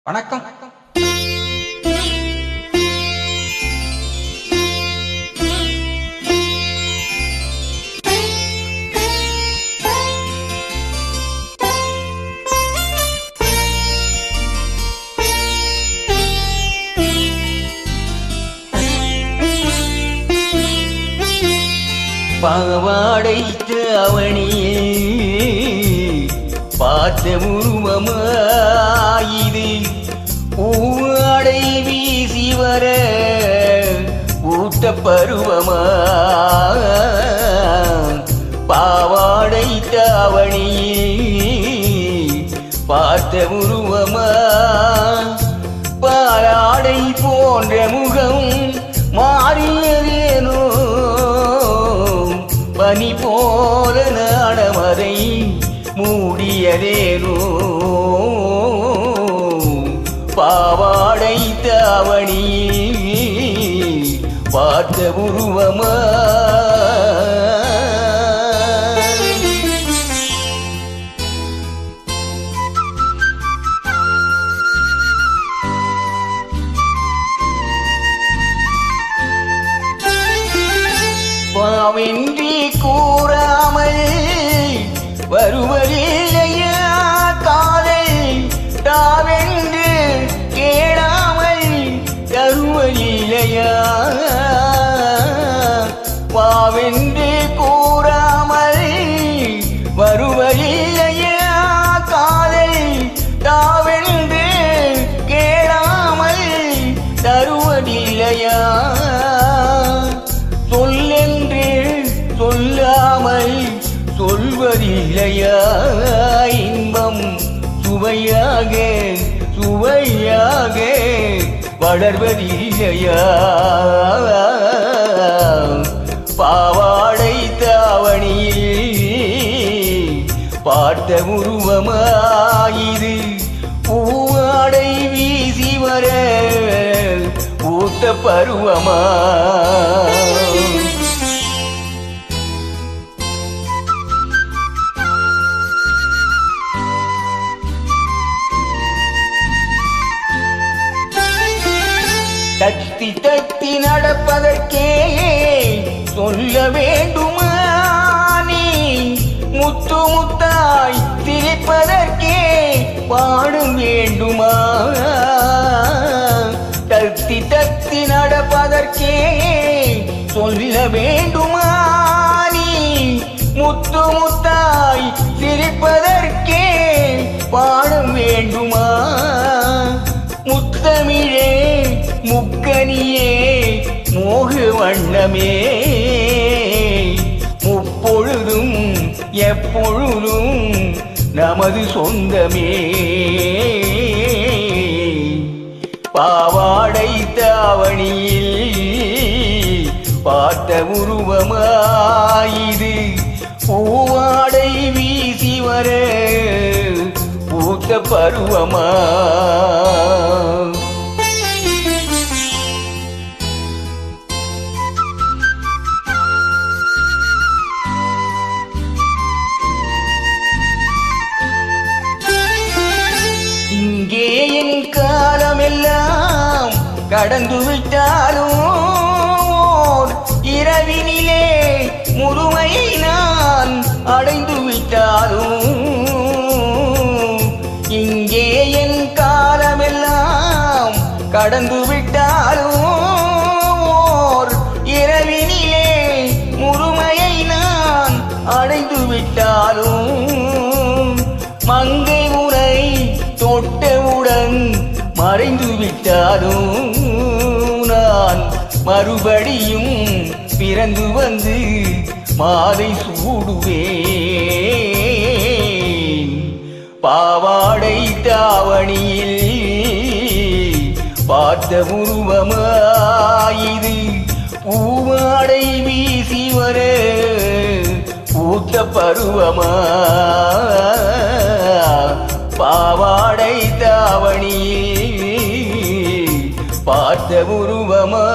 வணக்கம். பாவாடைத்த அவனியே பார்த்த உருவமாயிது பூவாடை வீசி வர ஊட்ட பருவமா பாவாடைத்த அவனியே பார்த்த உருவமா பாலாடை போன்ற முகம் மாறியதேனோ பனி போல நாடமதை மூடியதேனோ பாவாடை தாவணி பார்த்த உருவமா பாவென்றி கூறாமல் வருவதில்லையா காதல் தாவென்று கேடாமல் தருவதில்லையா பாவென்று கூறாமல் வருவதில்லையா காதல் தாவென்று கேடாமல் தருவதில்லையா சொல்லென்று சொல்லாமல் சொல்வதில்லையா இன்பம் சுவையாக சுவையாக வளர்வதில்லையா பாவாடை தாவணியில் பார்த்த உருவமாயிரு பூவாடை வீசி வர ஊட்ட பருவமா தத்தி தத்தி நடப்பதற்கே சொல்ல வேண்டுமா நீ முத்து முத்தாய் திரிப்பதற்கே பாடும் வேண்டுமா தத்தி தத்தி நடப்பதற்கே சொல்ல வேண்டுமா நீ முத்து முத்தாய் திரிப்பதற்கே பாடும் வேண்டுமா முத்தமிழே முக்கனியே மோக வண்ணமே முப்பொழுதும் எப்பொழுதும் நமது சொந்தமே பாவாடை தாவணியில் பார்த்த உருவமாயிது பூவாடை வீசி வர பூத்த பருவமா இங்கே என் காலமெல்லாம் கடந்து விட்டாலும் இரவினிலே முதுமையை நான் அடைந்து விட்டாலும் இங்கே என் காலமெல்லாம் கடந்து விட்டாலும் இரவினிலே முதுமையை நான் அடைந்து விட்டாலும் மங்கை உரை தொட்டவுடன் மறைந்து விட்டாலும் நான் மறுபடியும் பிறந்து வந்து மாலை சூடுவேன் பாவாடை தாவணியில் பார்த்த உருவமாயிது பூவாடை வீசி வர பூத்த பருவமா பாவாடை தாவணியில் பார்த்த உருவமா